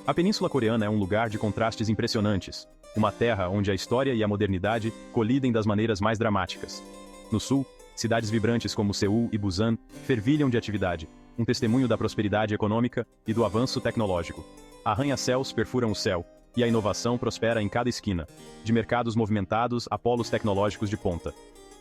A Península Coreana é um lugar de contrastes impressionantes, uma terra onde a história e a modernidade colidem das maneiras mais dramáticas. No sul, cidades vibrantes como Seul e Busan fervilham de atividade, um testemunho da prosperidade econômica e do avanço tecnológico. Arranha-céus perfuram o céu, e a inovação prospera em cada esquina, de mercados movimentados a polos tecnológicos de ponta.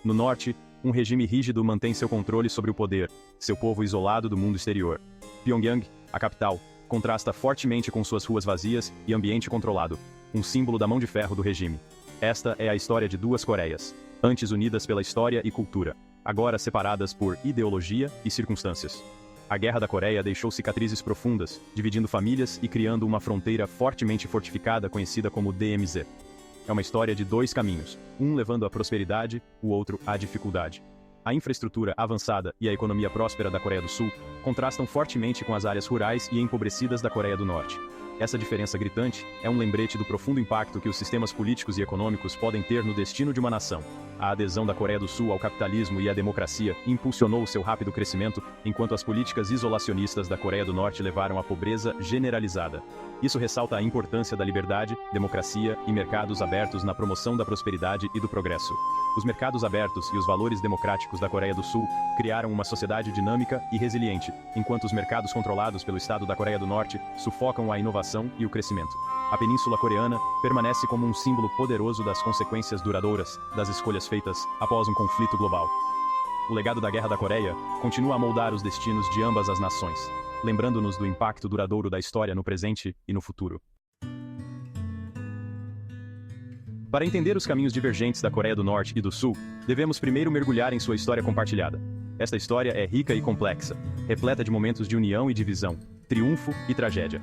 No norte, um regime rígido mantém seu controle sobre o poder, seu povo isolado do mundo exterior. Pyongyang, a capital, contrasta fortemente com suas ruas vazias e ambiente controlado, um símbolo da mão de ferro do regime. Esta é a história de duas Coreias, antes unidas pela história e cultura, agora separadas por ideologia e circunstâncias. A Guerra da Coreia deixou cicatrizes profundas, dividindo famílias e criando uma fronteira fortemente fortificada conhecida como DMZ. É uma história de dois caminhos, um levando à prosperidade, o outro à dificuldade. A infraestrutura avançada e a economia próspera da Coreia do Sul contrastam fortemente com as áreas rurais e empobrecidas da Coreia do Norte. Essa diferença gritante é um lembrete do profundo impacto que os sistemas políticos e econômicos podem ter no destino de uma nação. A adesão da Coreia do Sul ao capitalismo e à democracia impulsionou seu rápido crescimento, enquanto as políticas isolacionistas da Coreia do Norte levaram à pobreza generalizada. Isso ressalta a importância da liberdade, democracia e mercados abertos na promoção da prosperidade e do progresso. Os mercados abertos e os valores democráticos da Coreia do Sul criaram uma sociedade dinâmica e resiliente, enquanto os mercados controlados pelo Estado da Coreia do Norte sufocam a inovação e o crescimento. A Península Coreana permanece como um símbolo poderoso das consequências duradouras das escolhas feitas após um conflito global. O legado da Guerra da Coreia continua a moldar os destinos de ambas as nações, lembrando-nos do impacto duradouro da história no presente e no futuro. Para entender os caminhos divergentes da Coreia do Norte e do Sul, devemos primeiro mergulhar em sua história compartilhada. Esta história é rica e complexa, repleta de momentos de união e divisão, triunfo e tragédia.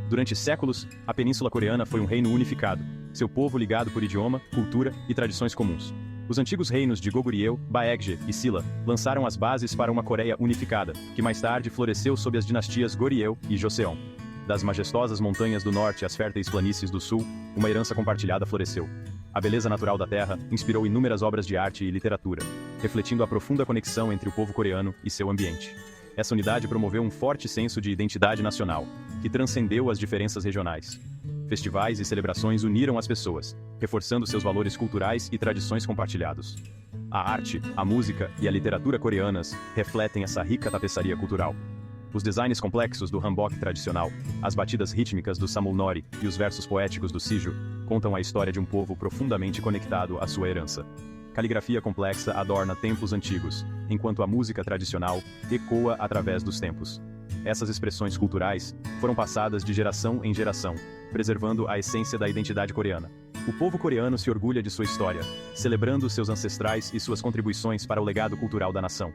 Durante séculos, a Península Coreana foi um reino unificado, seu povo ligado por idioma, cultura e tradições comuns. Os antigos reinos de Goguryeo, Baekje e Silla lançaram as bases para uma Coreia unificada, que mais tarde floresceu sob as dinastias Goryeo e Joseon. Das majestosas montanhas do norte às férteis planícies do sul, uma herança compartilhada floresceu. A beleza natural da terra inspirou inúmeras obras de arte e literatura, refletindo a profunda conexão entre o povo coreano e seu ambiente. Essa unidade promoveu um forte senso de identidade nacional, que transcendeu as diferenças regionais. Festivais e celebrações uniram as pessoas, reforçando seus valores culturais e tradições compartilhados. A arte, a música e a literatura coreanas refletem essa rica tapeçaria cultural. Os designs complexos do hanbok tradicional, as batidas rítmicas do samulnori e os versos poéticos do sijo contam a história de um povo profundamente conectado à sua herança. Caligrafia complexa adorna templos antigos, enquanto a música tradicional ecoa através dos tempos. Essas expressões culturais foram passadas de geração em geração, preservando a essência da identidade coreana. O povo coreano se orgulha de sua história, celebrando seus ancestrais e suas contribuições para o legado cultural da nação.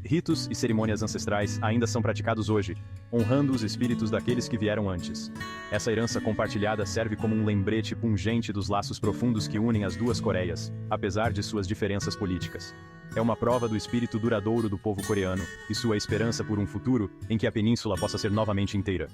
Ritos e cerimônias ancestrais ainda são praticados hoje, honrando os espíritos daqueles que vieram antes. Essa herança compartilhada serve como um lembrete pungente dos laços profundos que unem as duas Coreias, apesar de suas diferenças políticas. É uma prova do espírito duradouro do povo coreano e sua esperança por um futuro em que a península possa ser novamente inteira.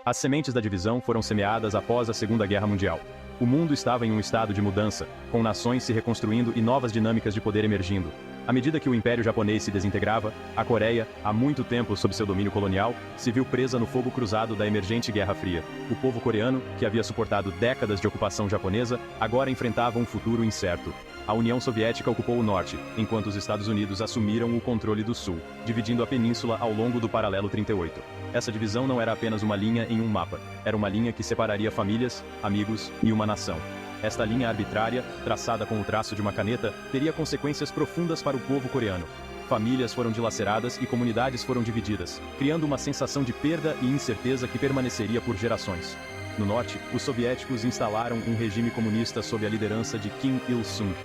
As sementes da divisão foram semeadas após a Segunda Guerra Mundial. O mundo estava em um estado de mudança, com nações se reconstruindo e novas dinâmicas de poder emergindo. À medida que o Império Japonês se desintegrava, a Coreia, há muito tempo sob seu domínio colonial, se viu presa no fogo cruzado da emergente Guerra Fria. O povo coreano, que havia suportado décadas de ocupação japonesa, agora enfrentava um futuro incerto. A União Soviética ocupou o norte, enquanto os Estados Unidos assumiram o controle do sul, dividindo a península ao longo do paralelo 38. Essa divisão não era apenas uma linha em um mapa, era uma linha que separaria famílias, amigos e uma nação. Esta linha arbitrária, traçada com o traço de uma caneta, teria consequências profundas para o povo coreano. Famílias foram dilaceradas e comunidades foram divididas, criando uma sensação de perda e incerteza que permaneceria por gerações. No norte, os soviéticos instalaram um regime comunista sob a liderança de Kim Il-sung.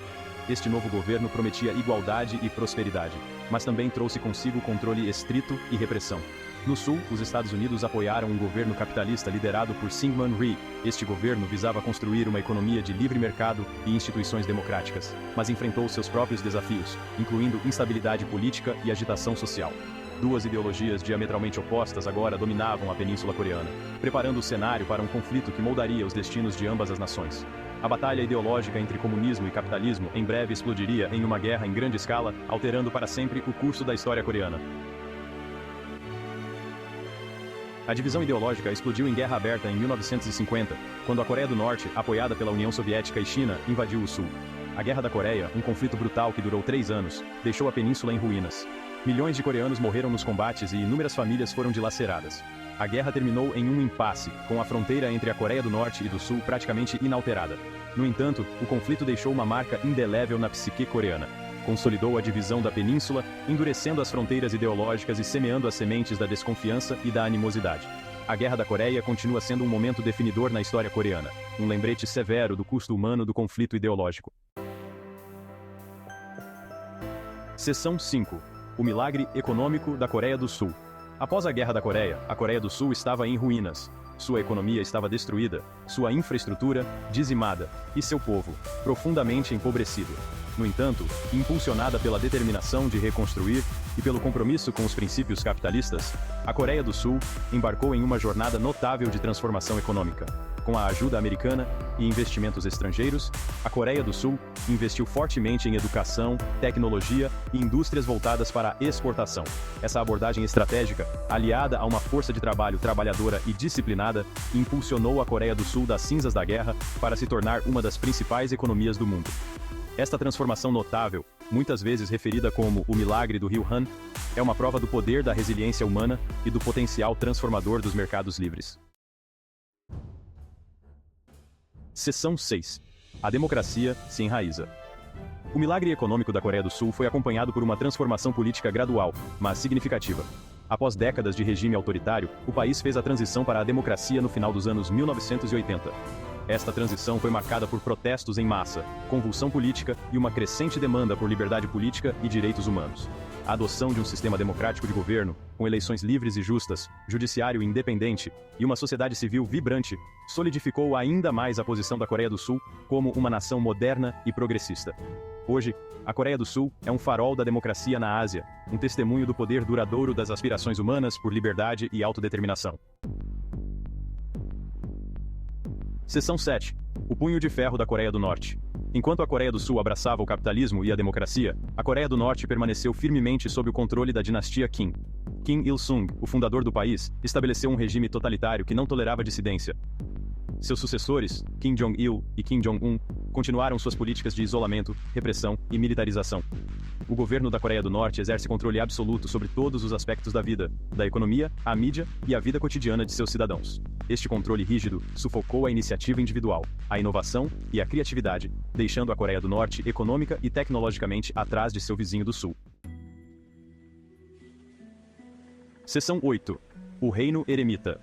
Este novo governo prometia igualdade e prosperidade, mas também trouxe consigo controle estrito e repressão. No sul, os Estados Unidos apoiaram um governo capitalista liderado por Syngman Rhee. Este governo visava construir uma economia de livre mercado e instituições democráticas, mas enfrentou seus próprios desafios, incluindo instabilidade política e agitação social. Duas ideologias diametralmente opostas agora dominavam a Península Coreana, preparando o cenário para um conflito que moldaria os destinos de ambas as nações. A batalha ideológica entre comunismo e capitalismo em breve explodiria em uma guerra em grande escala, alterando para sempre o curso da história coreana. A divisão ideológica explodiu em guerra aberta em 1950, quando a Coreia do Norte, apoiada pela União Soviética e China, invadiu o Sul. A Guerra da Coreia, um conflito brutal que durou 3 anos, deixou a península em ruínas. Milhões de coreanos morreram nos combates e inúmeras famílias foram dilaceradas. A guerra terminou em um impasse, com a fronteira entre a Coreia do Norte e do Sul praticamente inalterada. No entanto, o conflito deixou uma marca indelével na psique coreana. Consolidou a divisão da península, endurecendo as fronteiras ideológicas e semeando as sementes da desconfiança e da animosidade. A Guerra da Coreia continua sendo um momento definidor na história coreana, um lembrete severo do custo humano do conflito ideológico. Seção 5. O milagre econômico da Coreia do Sul. Após a Guerra da Coreia, a Coreia do Sul estava em ruínas. Sua economia estava destruída, sua infraestrutura dizimada e seu povo profundamente empobrecido. No entanto, impulsionada pela determinação de reconstruir e pelo compromisso com os princípios capitalistas, a Coreia do Sul embarcou em uma jornada notável de transformação econômica. Com a ajuda americana e investimentos estrangeiros, a Coreia do Sul investiu fortemente em educação, tecnologia e indústrias voltadas para a exportação. Essa abordagem estratégica, aliada a uma força de trabalho trabalhadora e disciplinada, impulsionou a Coreia do Sul das cinzas da guerra para se tornar uma das principais economias do mundo. Esta transformação notável, muitas vezes referida como o milagre do Rio Han, é uma prova do poder da resiliência humana e do potencial transformador dos mercados livres. Seção 6. A democracia se enraiza. O milagre econômico da Coreia do Sul foi acompanhado por uma transformação política gradual, mas significativa. Após décadas de regime autoritário, o país fez a transição para a democracia no final dos anos 1980. Esta transição foi marcada por protestos em massa, convulsão política e uma crescente demanda por liberdade política e direitos humanos. A adoção de um sistema democrático de governo, com eleições livres e justas, judiciário independente e uma sociedade civil vibrante, solidificou ainda mais a posição da Coreia do Sul como uma nação moderna e progressista. Hoje, a Coreia do Sul é um farol da democracia na Ásia, um testemunho do poder duradouro das aspirações humanas por liberdade e autodeterminação. Seção 7. O punho de ferro da Coreia do Norte. Enquanto a Coreia do Sul abraçava o capitalismo e a democracia, a Coreia do Norte permaneceu firmemente sob o controle da dinastia Kim. Kim Il-sung, o fundador do país, estabeleceu um regime totalitário que não tolerava dissidência. Seus sucessores, Kim Jong-il e Kim Jong-un, continuaram suas políticas de isolamento, repressão e militarização. O governo da Coreia do Norte exerce controle absoluto sobre todos os aspectos da vida, da economia, a mídia e a vida cotidiana de seus cidadãos. Este controle rígido sufocou a iniciativa individual, a inovação e a criatividade, deixando a Coreia do Norte econômica e tecnologicamente atrás de seu vizinho do Sul. Seção 8. O Reino Eremita.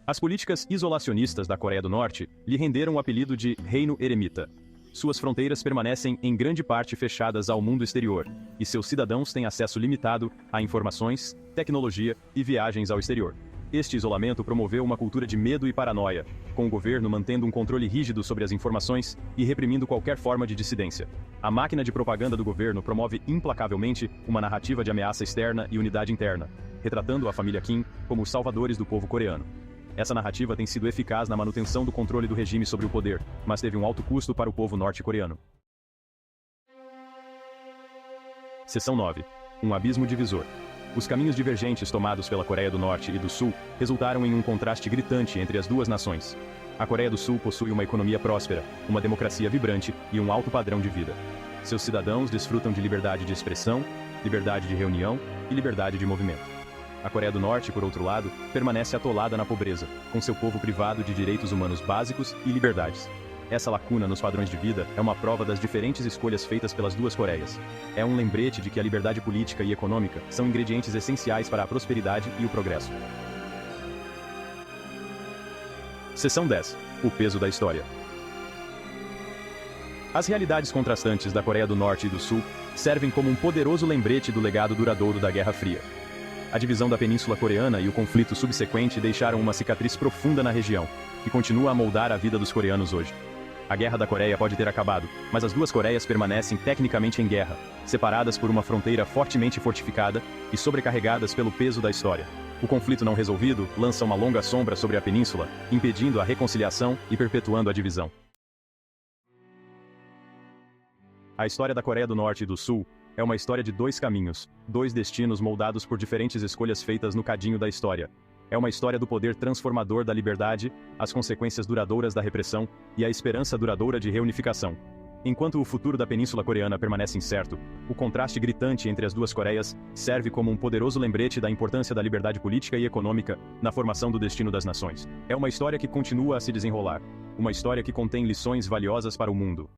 As políticas isolacionistas da Coreia do Norte lhe renderam o apelido de Reino Eremita. Suas fronteiras permanecem em grande parte fechadas ao mundo exterior, e seus cidadãos têm acesso limitado a informações, tecnologia e viagens ao exterior. Este isolamento promoveu uma cultura de medo e paranoia, com o governo mantendo um controle rígido sobre as informações e reprimindo qualquer forma de dissidência. A máquina de propaganda do governo promove implacavelmente uma narrativa de ameaça externa e unidade interna, retratando a família Kim como os salvadores do povo coreano. Essa narrativa tem sido eficaz na manutenção do controle do regime sobre o poder, mas teve um alto custo para o povo norte-coreano. Seção 9. Um abismo divisor. Os caminhos divergentes tomados pela Coreia do Norte e do Sul resultaram em um contraste gritante entre as duas nações. A Coreia do Sul possui uma economia próspera, uma democracia vibrante e um alto padrão de vida. Seus cidadãos desfrutam de liberdade de expressão, liberdade de reunião e liberdade de movimento. A Coreia do Norte, por outro lado, permanece atolada na pobreza, com seu povo privado de direitos humanos básicos e liberdades. Essa lacuna nos padrões de vida é uma prova das diferentes escolhas feitas pelas duas Coreias. É um lembrete de que a liberdade política e econômica são ingredientes essenciais para a prosperidade e o progresso. Seção 10. O peso da história. As realidades contrastantes da Coreia do Norte e do Sul servem como um poderoso lembrete do legado duradouro da Guerra Fria. A divisão da Península Coreana e o conflito subsequente deixaram uma cicatriz profunda na região, que continua a moldar a vida dos coreanos hoje. A Guerra da Coreia pode ter acabado, mas as duas Coreias permanecem tecnicamente em guerra, separadas por uma fronteira fortemente fortificada e sobrecarregadas pelo peso da história. O conflito não resolvido lança uma longa sombra sobre a península, impedindo a reconciliação e perpetuando a divisão. A história da Coreia do Norte e do Sul é uma história de dois caminhos, dois destinos moldados por diferentes escolhas feitas no cadinho da história. É uma história do poder transformador da liberdade, as consequências duradouras da repressão e a esperança duradoura de reunificação. Enquanto o futuro da Península Coreana permanece incerto, o contraste gritante entre as duas Coreias serve como um poderoso lembrete da importância da liberdade política e econômica na formação do destino das nações. É uma história que continua a se desenrolar, uma história que contém lições valiosas para o mundo.